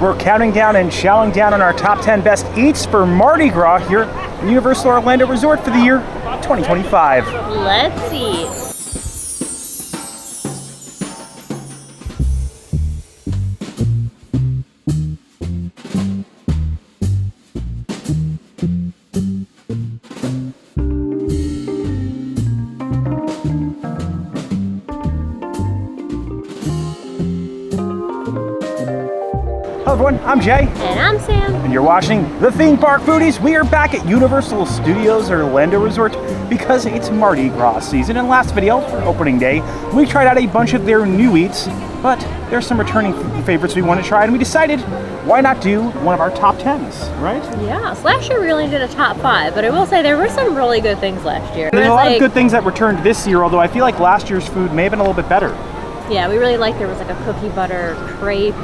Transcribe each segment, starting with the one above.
We're counting down and chowing down on our top 10 best eats for Mardi Gras here at Universal Orlando Resort for the year 2025. Let's eat. Hello everyone, I'm Jay. And I'm Sam. And you're watching The Theme Park Foodies. We are back at Universal Studios Orlando Resort because it's Mardi Gras season. In last video, for opening day, we tried out a bunch of their new eats, but there's some returning favorites we want to try, and we decided, why not do one of our top 10s, right? Yes, last year we only did a top 5, but I will say there were some really good things last year. There's a lot of good things that returned this year, although I feel like last year's food may have been a little bit better. Yeah, we really liked, there was like a cookie butter crepe.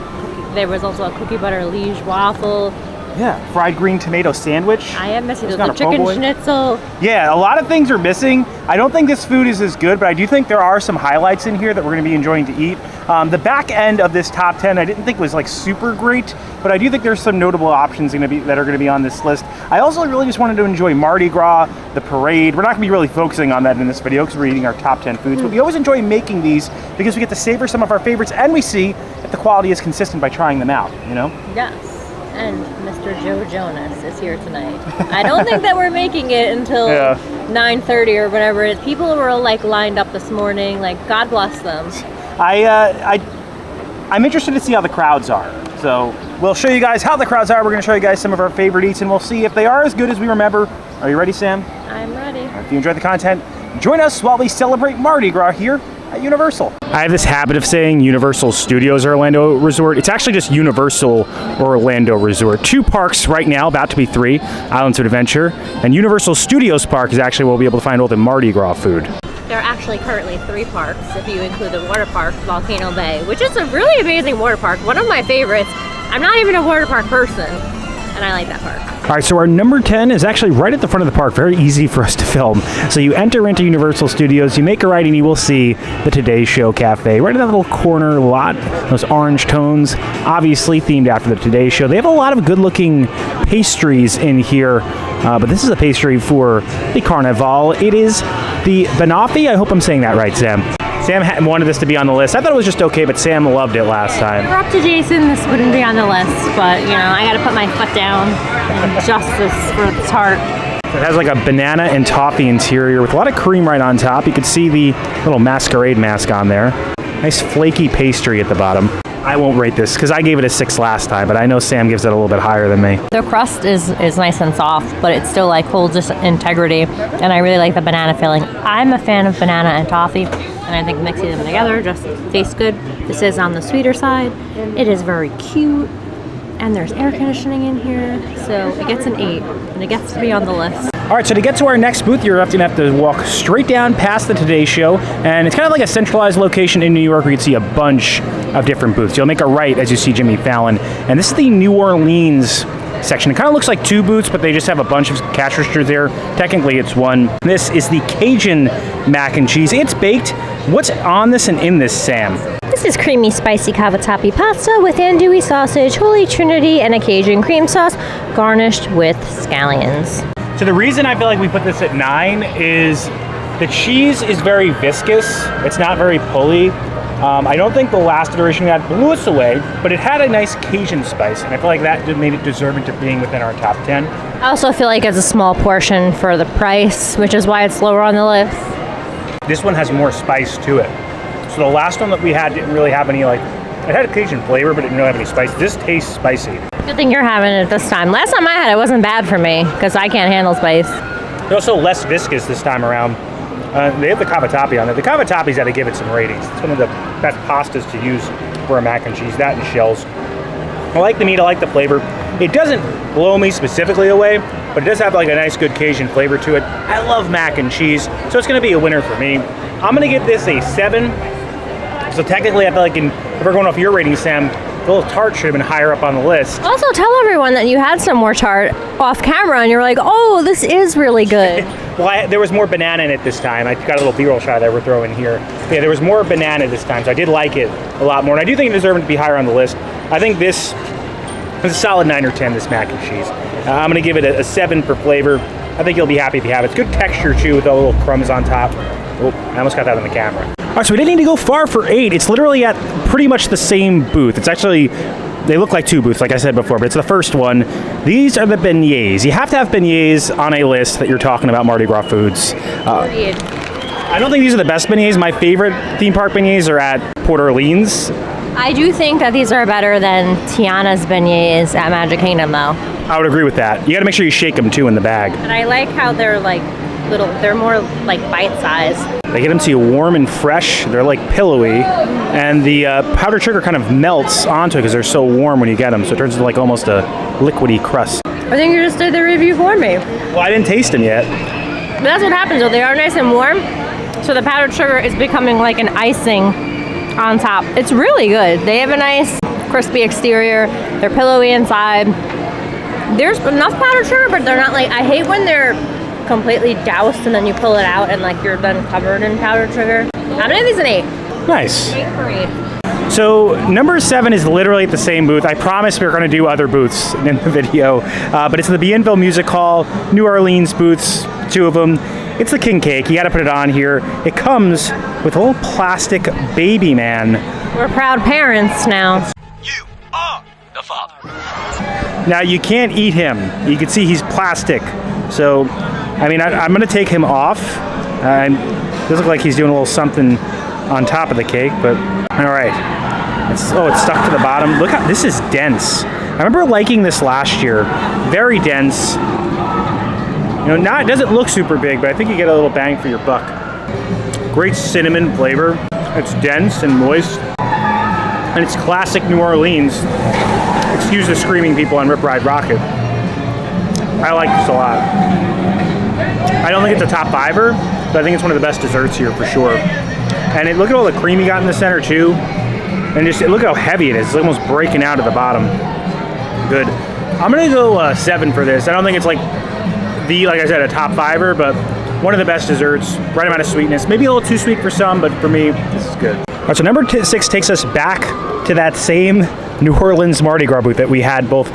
There was also a cookie butter liege waffle. Yeah, fried green tomato sandwich. I am missing the chicken schnitzel. Yeah, a lot of things are missing. I don't think this food is as good, but I do think there are some highlights in here that we're going to be enjoying to eat. The back end of this top 10 I didn't think was like super great, but I do think there's some notable options that are going to be on this list. I also really just wanted to enjoy Mardi Gras, the parade. We're not going to be really focusing on that in this video because we're eating our top 10 foods, but we always enjoy making these because we get to savor some of our favorites and we see if the quality is consistent by trying them out, you know? Yes. And Mr. Joe Jonas is here tonight. I don't think that we're making it until 9:30 or whatever. People were like lined up this morning. Like, God bless them. I'm interested to see how the crowds are. So we'll show you guys how the crowds are. We're going to show you guys some of our favorite eats, and we'll see if they are as good as we remember. Are you ready, Sam? I'm ready. If you enjoy the content, join us while we celebrate Mardi Gras here at Universal. I have this habit of saying Universal Studios Orlando Resort. It's actually just Universal Orlando Resort. 2 parks right now, about to be 3, Islands of Adventure, and Universal Studios Park is actually where we'll be able to find all the Mardi Gras food. There are actually currently 3 parks if you include the water park, Volcano Bay, which is a really amazing water park. One of my favorites. I'm not even a water park person, and I like that park. All right, so our number 10 is actually right at the front of the park. Very easy for us to film. So you enter into Universal Studios, you make a right, and you will see the Today Show Cafe. Right in that little corner lot, those orange tones, obviously themed after the Today Show. They have a lot of good-looking pastries in here, but this is a pastry for the Carnaval. It is the banoffee. I hope I'm saying that right, Sam. Sam wanted this to be on the list. I thought it was just okay, but Sam loved it last time. We're up to Jason. This wouldn't be on the list, but, you know, I got to put my foot down and justice for the tart. It has like a banana and toffee interior with a lot of cream right on top. You can see the little masquerade mask on there. Nice flaky pastry at the bottom. I won't rate this because I gave it a 6 last time, but I know Sam gives it a little bit higher than me. The crust is nice and soft, but it still like holds its integrity, and I really like the banana filling. I'm a fan of banana and toffee, and I think mixing them together just tastes good. This is on the sweeter side. It is very cute, and there's air conditioning in here, so it gets an 8, and it gets to be on the list. All right, so to get to our next booth, you're going to have to walk straight down past the Today Show, and it's kind of like a centralized location in New York where you can see a bunch of different booths. You'll make a right as you see Jimmy Fallon, and this is the New Orleans section. It kind of looks like 2 booths, but they just have a bunch of cash registers there. Technically, it's 1. This is the Cajun mac and cheese. It's baked. What's on this and in this, Sam? This is creamy, spicy cavatappi pasta with andouille sausage, holy trinity, and a Cajun cream sauce, garnished with scallions. So the reason I feel like we put this at 9 is the cheese is very viscous. It's not very pulley. I don't think the last iteration we had blew us away, but it had a nice Cajun spice, and I feel like that made it deserving to being within our top 10. I also feel like it's a small portion for the price, which is why it's lower on the list. This one has more spice to it. So the last one that we had didn't really have any, like, it had a Cajun flavor, but it didn't really have any spice. This tastes spicy. Good thing you're having it this time. Last time I had it wasn't bad for me, because I can't handle spice. They're also less viscous this time around. They have the cavatappi on it. The cavatappi's got to give it some ratings. It's one of the best pastas to use for a mac and cheese, that and shells. I like the meat, I like the flavor. It doesn't blow me specifically away, but it does have like a nice good Cajun flavor to it. I love mac and cheese, so it's going to be a winner for me. I'm going to give this a 7. So technically, I feel like if we're going off your rating, Sam, the little tart should have been higher up on the list. Also, tell everyone that you had some more tart off camera, and you're like, oh, this is really good. Well, there was more banana in it this time. I got a little B-roll shot that we're throwing here. But yeah, there was more banana this time, so I did like it a lot more. And I do think it deserved to be higher on the list. I think this It's a solid 9 or 10, this mac and cheese. I'm gonna give it a 7 for flavor. I think you'll be happy if you have it. It's good texture too, with all the little crumbs on top. Oh, I almost got that on the camera. All right, so we didn't need to go far for 8. It's literally at pretty much the same booth. It's actually, they look like 2 booths, like I said before, but it's the first one. These are the beignets. You have to have beignets on a list that you're talking about Mardi Gras foods. I don't think these are the best beignets. My favorite theme park beignets are at Port Orleans. I do think that these are better than Tiana's beignets at Magic Kingdom, though. I would agree with that. You got to make sure you shake them too in the bag. And I like how they're like little, they're more like bite-sized. They get them to you warm and fresh. They're like pillowy, and the powdered sugar kind of melts onto it because they're so warm when you get them. So it turns into like almost a liquidy crust. I think you just did the review for me. Well, I didn't taste them yet. But that's what happens though. They are nice and warm, so the powdered sugar is becoming like an icing on top. It's really good. They have a nice crispy exterior. They're pillowy inside. There's enough powdered sugar, but they're not like, I hate when they're completely doused and then you pull it out and like you're then covered in powdered sugar. I'm gonna give these an 8. Nice. 8 for 8. So number 7 is literally at the same booth. I promise we're going to do other booths in the video, but it's the Bienville Music Hall, New Orleans booths, 2 of them. It's the king cake. You got to put it on here. It comes with a little plastic baby man. We're proud parents now. You are the father. Now you can't eat him. You can see he's plastic. So, I mean, I'm going to take him off. Doesn't look like he's doing a little something on top of the cake, but all right. It's stuck to the bottom. Look how this is dense. I remember liking this last year. Very dense. You know, it doesn't look super big, but I think you get a little bang for your buck. Great cinnamon flavor. It's dense and moist, and it's classic New Orleans. Excuse the screaming people on Rip Ride Rocket. I like this a lot. I don't think it's a top 5er, but I think it's one of the best desserts here for sure. And look at all the cream you got in the center too. And just look how heavy it is. It's almost breaking out at the bottom. Good. I'm gonna go 7 for this. I don't think it's like I said, a top 5er, but one of the best desserts. Right amount of sweetness. Maybe a little too sweet for some, but for me, this is good. All right, so number 6 takes us back to that same New Orleans Mardi Gras booth that we had both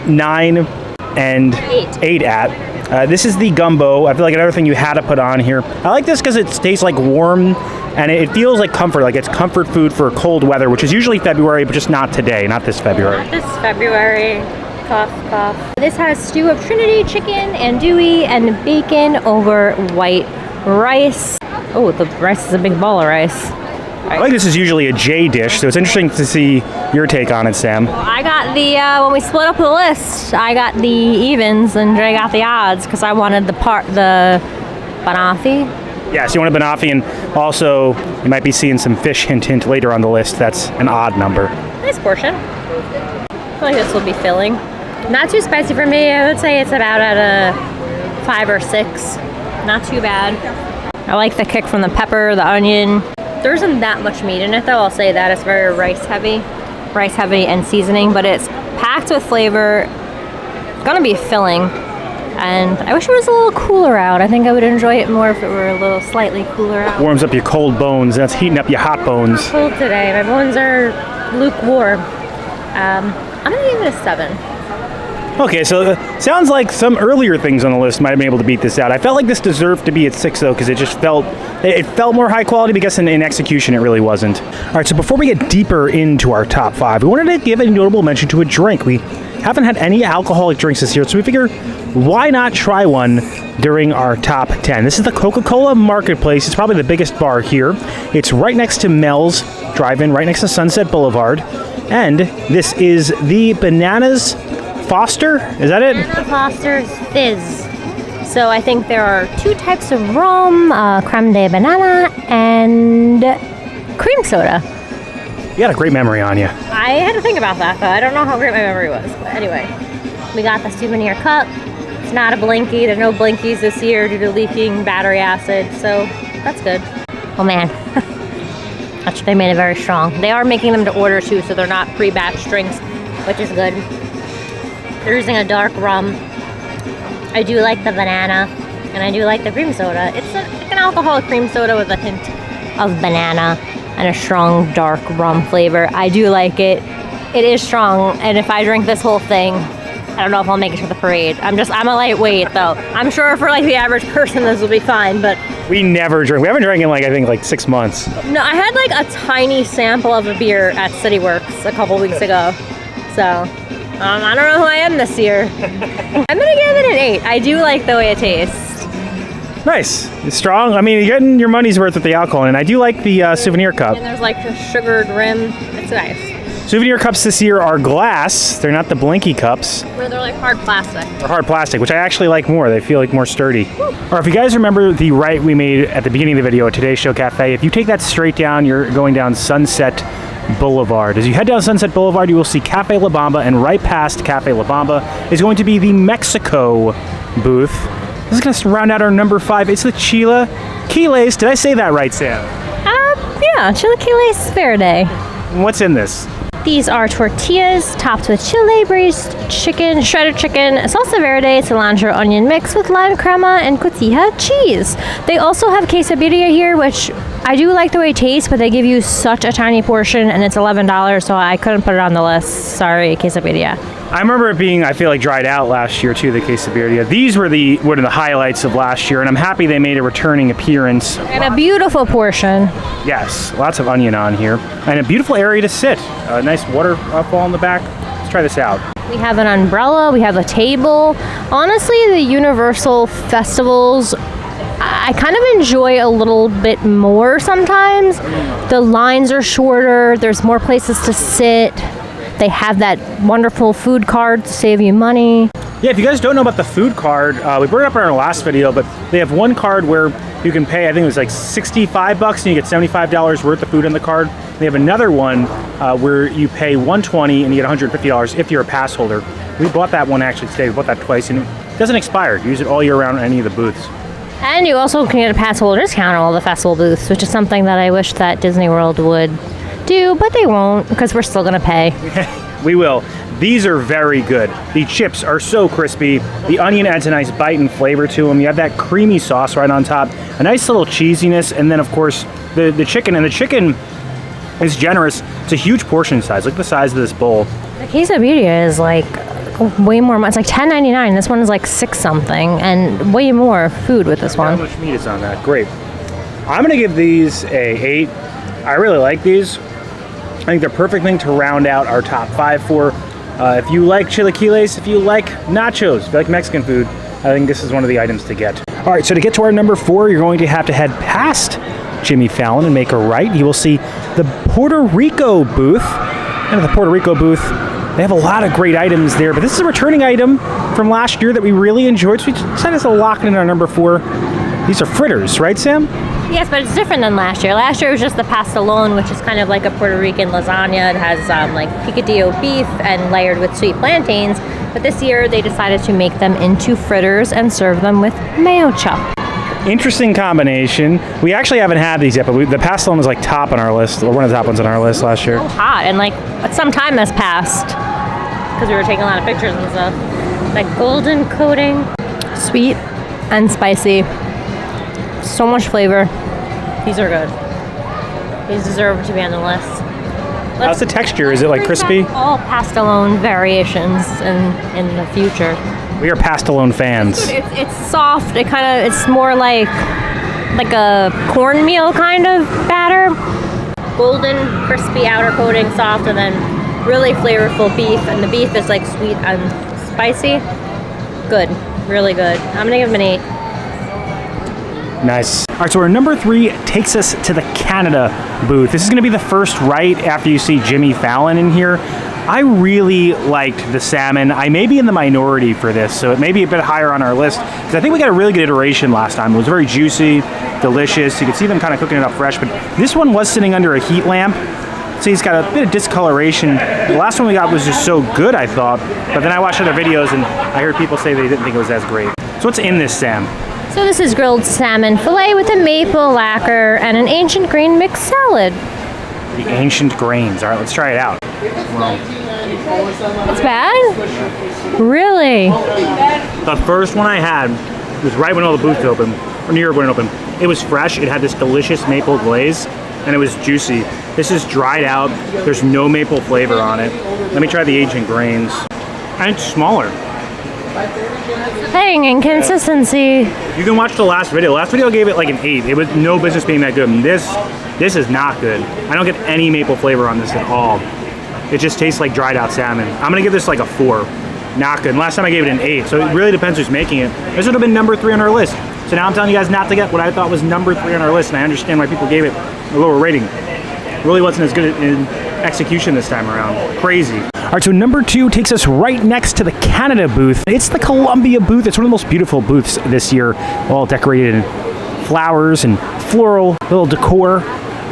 9 and 8 at. This is the gumbo. I feel like another thing you had to put on here. I like this because it tastes like warm, and it feels like comfort, like it's comfort food for cold weather, which is usually February, but just not today, not this February. Not this February. Cough, cough. This has stew of Trinity chicken, andouille, and bacon over white rice. Oh, the rice is a big ball of rice. I like this is usually a J dish, so it's interesting to see your take on it, Sam. Well, I got the, when we split up the list, I got the evens and Dre got the odds because I wanted the banoffee. Yes, you want a banoffee, and also you might be seeing some fish hint later on the list. That's an odd number. Nice portion. I feel like this will be filling. Not too spicy for me. I would say it's about at a 5 or 6. Not too bad. I like the kick from the pepper, the onion. There isn't that much meat in it though, I'll say that. It's very rice heavy and seasoning, but it's packed with flavor. It's gonna be filling, and I wish it was a little cooler out. I think I would enjoy it more if it were a little slightly cooler out. Warms up your cold bones, that's heating up your hot bones. It's cold today, my bones are lukewarm. I'm gonna give it a 7. Okay, so sounds like some earlier things on the list might have been able to beat this out. I felt like this deserved to be at 6 though, because it just felt more high quality, but I guess in execution it really wasn't. All right, so before we get deeper into our top 5, we wanted to give a notable mention to a drink. We haven't had any alcoholic drinks this year, so we figure why not try one during our top 10. This is the Coca-Cola Marketplace. It's probably the biggest bar here. It's right next to Mel's Drive-In, right next to Sunset Boulevard. And this is the Bananas Foster, is that it? Banana Foster's Fizz. So I think there are 2 types of rum, creme de banana and cream soda. You got a great memory on you. I had to think about that though. I don't know how great my memory was. But anyway, we got the souvenir cup. It's not a Blinky. There's no Blinkies this year due to leaking battery acid. So that's good. Oh man. They made it very strong. They are making them to order too, so they're not pre-batch drinks, which is good. They're using a dark rum. I do like the banana, and I do like the cream soda. It's like an alcoholic cream soda with a hint of banana and a strong dark rum flavor. I do like it. It is strong, and if I drink this whole thing, I don't know if I'll make it to the parade. I'm a lightweight though. I'm sure for like the average person this will be fine, but We never drink. We haven't drank in I think 6 months. no, I had like a tiny sample of a beer at City Works a couple weeks ago. So, I don't know who I am this year. I'm gonna give it an 8. I do like the way it tastes. Nice. It's strong. I mean, you're getting your money's worth with the alcohol, and I do like the souvenir cup. And there's like a sugared rim. It's nice. Souvenir cups this year are glass. They're not the blinky cups. Where they're like hard plastic. Or hard plastic, which I actually like more. They feel like more sturdy. Or if you guys remember the right we made at the beginning of the video at Today's Show Cafe, if you take that straight down, you're going down Sunset Boulevard. As you head down Sunset Boulevard, you will see Cafe La Bamba, and right past Cafe La Bamba is going to be the Mexico booth. This is going to round out our number 5. It's the chilaquiles. Did I say that right, Sam? Yeah, chilaquiles verde. What's in this? These are tortillas topped with chile, braised chicken, shredded chicken, salsa verde, cilantro, onion mix with lime crema, and cotija cheese. They also have quesadilla here, which I do like the way it tastes, but they give you such a tiny portion, and it's $11, so I couldn't put it on the list. Sorry, quesadilla. I remember it being, I feel like, dried out last year too, the quesadilla. These were one of the highlights of last year, and I'm happy they made a returning appearance. And a beautiful portion. Yes, lots of onion on here. And a beautiful area to sit. A nice waterfall in the back. Let's try this out. We have an umbrella, we have a table. Honestly, the Universal festivals, I kind of enjoy a little bit more sometimes. The lines are shorter, there's more places to sit. They have that wonderful food card to save you money. Yeah, if you guys don't know about the food card, we brought it up in our last video, but they have one card where you can pay, I think it was like $65 and you get $75 worth of food on the card. They have another one where you pay $120 and you get $150 if you're a pass holder. We bought that one actually today. We bought that twice, and it doesn't expire. You use it all year round at any of the booths. And you also can get a pass holder discount on all the festival booths, which is something that I wish that Disney World would do, but they won't because we're still gonna pay. We will. These are very good. The chips are so crispy. The onion adds a nice bite and flavor to them. You have that creamy sauce right on top, a nice little cheesiness, and then of course the chicken. And the chicken is generous. It's a huge portion size. Look at the size of this bowl. The quesadilla is like way more. It's like $10.99. This one is like $6 something, and way more food with this one. How much meat is on that? Great. I'm gonna give these a 8. I really like these. I think they're perfect thing to round out our top 5 for. If you like chilaquiles, if you like nachos, if you like Mexican food, I think this is one of the items to get. All right, so to get to our number 4, you're going to have to head past Jimmy Fallon and make a right. You will see the Puerto Rico booth. And at the Puerto Rico booth, they have a lot of great items there, but this is a returning item from last year that we really enjoyed, so we decided to lock it in our number 4. These are fritters, right, Sam? Yes, but it's different than last year. Last year it was just the pastelón, which is kind of like a Puerto Rican lasagna. It has like picadillo beef and layered with sweet plantains. But this year they decided to make them into fritters and serve them with mayo chop. Interesting combination. We actually haven't had these yet, but the pastelón was like top on our list, or one of the top ones on our list last year. So hot, and like some time has passed because we were taking a lot of pictures and stuff. Like golden coating, sweet and spicy. So much flavor. These are good. These deserve to be on the list. How's the texture? Is it like crispy? All pastelón variations in the future. We are pastelón fans. It's soft. It's more like a cornmeal kind of batter. Golden, crispy outer coating, soft, and then really flavorful beef. And the beef is like sweet and spicy. Good. Really good. I'm gonna give them an 8. Nice. All right, so our number 3 takes us to the Canada booth. This is going to be the first right after you see Jimmy Fallon in here. I really liked the salmon. I may be in the minority for this, so it may be a bit higher on our list, because I think we got a really good iteration last time. It was very juicy, delicious. You could see them kind of cooking it up fresh, but this one was sitting under a heat lamp. So he's got a bit of discoloration. The last one we got was just so good, I thought, but then I watched other videos and I heard people say they didn't think it was as great. So what's in this, Sam? So this is grilled salmon fillet with a maple lacquer and an ancient grain mixed salad. The ancient grains. All right, let's try it out. Wow. It's bad? Really? The first one I had was right when all the booths opened, or near when it opened. It was fresh. It had this delicious maple glaze. and it was juicy. This is dried out. There's no maple flavor on it. Let me try the aged grains. And it's smaller. Thing, inconsistency. You can watch the last video. The last video gave it like an 8. It was no business being that good. And this is not good. I don't get any maple flavor on this at all. It just tastes like dried out salmon. I'm gonna give this like a 4. Not good. And last time I gave it an 8. So it really depends who's making it. This would have been number 3 on our list. So now I'm telling you guys not to get what I thought was number 3 on our list, and I understand why people gave it a lower rating. It really wasn't as good in execution this time around. Crazy. All right, so number 2 takes us right next to the Canada booth. It's the Colombia booth. It's one of the most beautiful booths this year, all decorated in flowers and floral, little decor.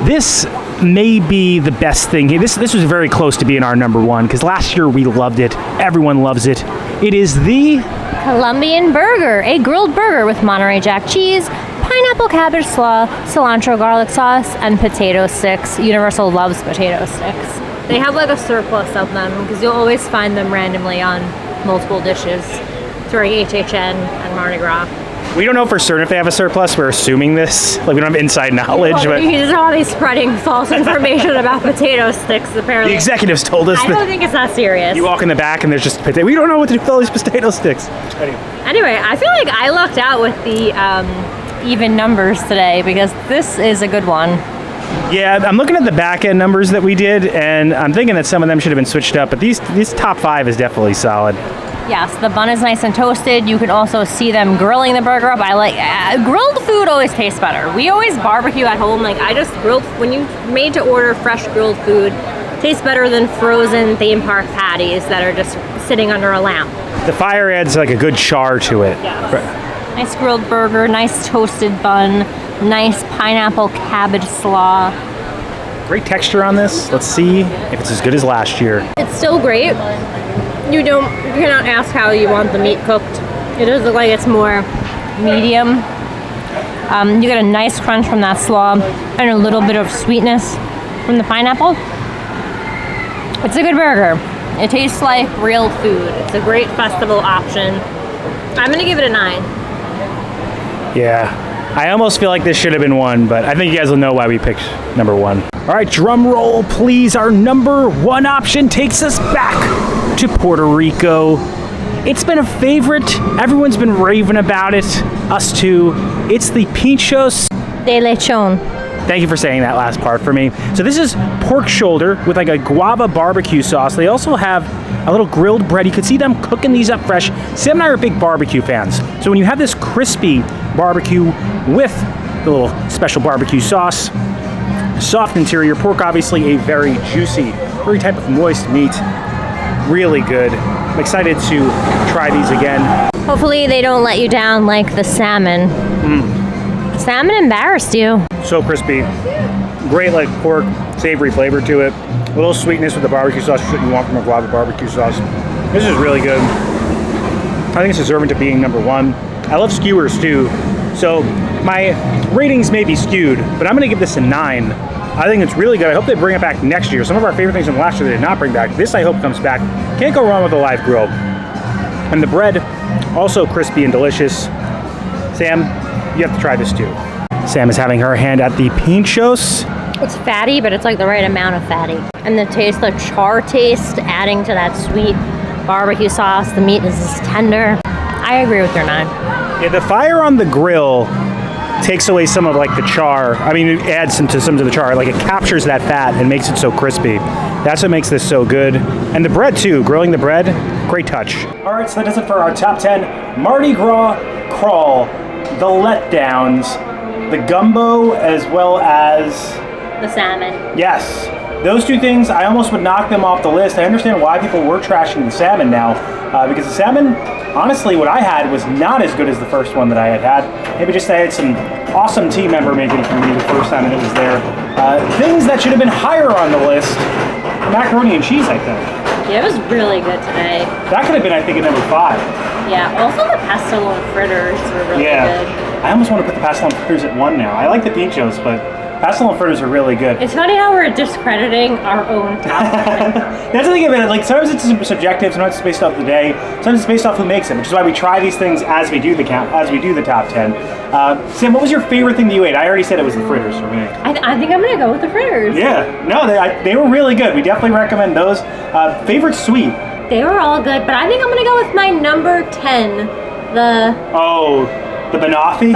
This may be the best thing here. This was very close to being our number 1 because last year we loved it. Everyone loves it. It is the Colombian burger, a grilled burger with Monterey Jack cheese, pineapple cabbage slaw, cilantro garlic sauce, and potato sticks. Universal loves potato sticks. They have like a surplus of them because you'll always find them randomly on multiple dishes during HHN and Mardi Gras. We don't know for certain if they have a surplus. We're assuming this. Like, we don't have inside knowledge, but He's always spreading false information about potato sticks, apparently. the executives told us I that don't think it's that serious. you walk in the back and there's just potato. We don't know what to do with all these potato sticks. Anyway, I feel like I lucked out with the even numbers today because this is a good one. Yeah, I'm looking at the back end numbers that we did, and I'm thinking that some of them should have been switched up, but these top 5 is definitely solid. Yes, the bun is nice and toasted. You can also see them grilling the burger up. I like grilled food always tastes better. We always barbecue at home. Like I just grilled when you made to order fresh grilled food. Tastes better than frozen theme park patties that are just sitting under a lamp. The fire adds like a good char to it. Yes. Nice grilled burger, nice toasted bun, nice pineapple cabbage slaw. Great texture on this. Let's see if it's as good as last year. It's still great. You cannot ask how you want the meat cooked. It does look like it's more medium. You get a nice crunch from that slaw and a little bit of sweetness from the pineapple. It's a good burger. It tastes like real food. It's a great festival option. I'm gonna give it a 9. Yeah, I almost feel like this should have been 1, but I think you guys will know why we picked number 1. All right, drum roll, please. Our number 1 option takes us back to Puerto Rico. It's been a favorite. Everyone's been raving about it. Us too. It's the pinchos De lechon. Thank you for saying that last part for me. So this is pork shoulder with like a guava barbecue sauce. They also have a little grilled bread. You could see them cooking these up fresh. Sam and I are big barbecue fans. So when you have this crispy barbecue with the little special barbecue sauce, soft interior, pork obviously a very juicy, very type of moist meat. Really good. I'm excited to try these again. Hopefully they don't let you down like the salmon. Salmon embarrassed you. So crispy. Great like pork, savory flavor to it. A little sweetness with the barbecue sauce, what you want from a guava barbecue sauce. This is really good. I think it's deserving to being number 1. I love skewers too. So my ratings may be skewed, but I'm gonna give this a 9. I think it's really good. I hope they bring it back next year. Some of our favorite things from last year they did not bring back. This I hope comes back. Can't go wrong with a live grill. And the bread, also crispy and delicious. Sam, you have to try this too. Sam is having her hand at the pinchos. It's fatty, but it's like the right amount of fatty. And the taste, the char taste, adding to that sweet barbecue sauce. The meat is just tender. I agree with your 9. Yeah, the fire on the grill takes away some of like the char. I mean, it adds some to the char. Like it captures that fat and makes it so crispy. That's what makes this so good. And the bread too, grilling the bread, great touch. All right, so that does it for our top 10 Mardi Gras crawl, the letdowns, the gumbo, as well as The salmon. yes. Those 2 things, I almost would knock them off the list. I understand why people were trashing the salmon now, because the salmon, honestly, what I had was not as good as the first one that I had. Maybe just I had some awesome team member making it for me the first time that it was there. Things that should have been higher on the list, macaroni and cheese, I think. Yeah, it was really good today. That could have been, I think, at number 5. Yeah, also the pesto and fritters were really good. I almost want to put the pastel on fritters at 1 now. I like the pinchos, but Pastel and fritters are really good. It's funny how we're discrediting our own top 10. That's the thing about it. Like sometimes it's subjective, sometimes it's based off the day, sometimes it's based off who makes it, which is why we try these things as we do the top 10. Sam, what was your favorite thing that you ate? I already said it was the fritters for me. I think I'm gonna go with the fritters. Yeah, no, they were really good. We definitely recommend those. Favorite sweet? They were all good, but I think I'm gonna go with my number 10, the banoffee?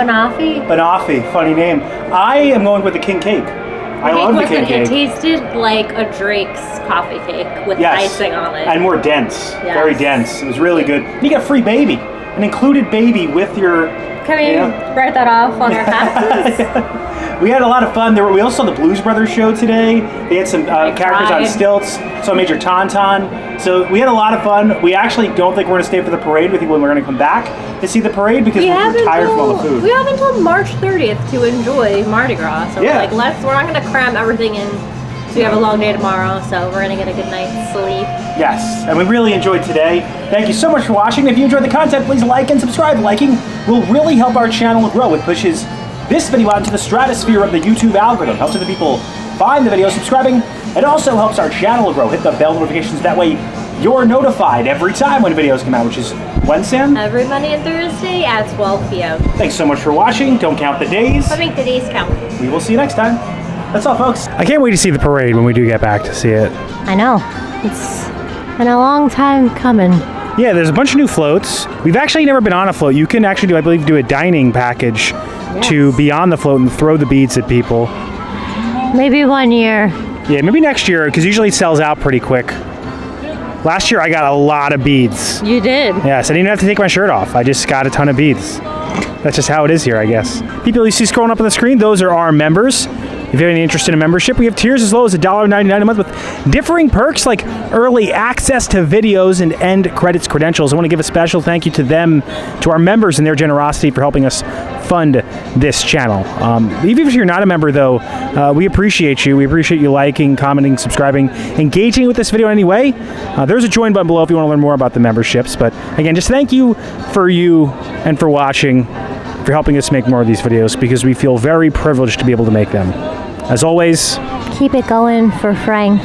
Banoffee, funny name. I am going with the king cake. I love the king cake. It tasted like a Drake's coffee cake with icing on it. And more dense, very dense. It was really good. And you got free baby, an included baby with your... Can we write that off on our passes? We had a lot of fun. We also saw the Blues Brothers show today. They had some characters on stilts. So Major Tauntaun. So we had a lot of fun. We actually don't think we're going to stay for the parade. We think we're going to come back to see the parade because we're tired from all the food. We have until March 30th to enjoy Mardi Gras. So we're like, we're not going to cram everything in. So we have a long day tomorrow. So we're going to get a good night's sleep. Yes, and we really enjoyed today. Thank you so much for watching. If you enjoyed the content, please like and subscribe. Liking will really help our channel grow. It pushes this video out into the stratosphere of the YouTube algorithm. Helps other people find the video. Subscribing, it also helps our channel grow. Hit the bell notifications. That way you're notified every time when videos come out, which is when, Sam? Every Monday and Thursday at 12 p.m. Thanks so much for watching. Don't count the days. But make the days count. We will see you next time. That's all, folks. I can't wait to see the parade when we do get back to see it. I know. It's been a long time coming. Yeah, there's a bunch of new floats. We've actually never been on a float. You can actually do a dining package to be on the float and throw the beads at people. Maybe one year. Yeah, maybe next year, because usually it sells out pretty quick. Last year I got a lot of beads. You did? Yes, I didn't even have to take my shirt off. I just got a ton of beads. That's just how it is here, I guess. People you see scrolling up on the screen, those are our members. If you have any interest in a membership, we have tiers as low as $1.99 a month with differing perks like early access to videos and end credits credentials. I want to give a special thank you to them, to our members and their generosity for helping us fund this channel. Even if you're not a member, though, we appreciate you. We appreciate you liking, commenting, subscribing, engaging with this video anyway. There's a join button below if you want to learn more about the memberships. But again, just thank you and for watching, for helping us make more of these videos, because we feel very privileged to be able to make them. As always, keep it going for Frank.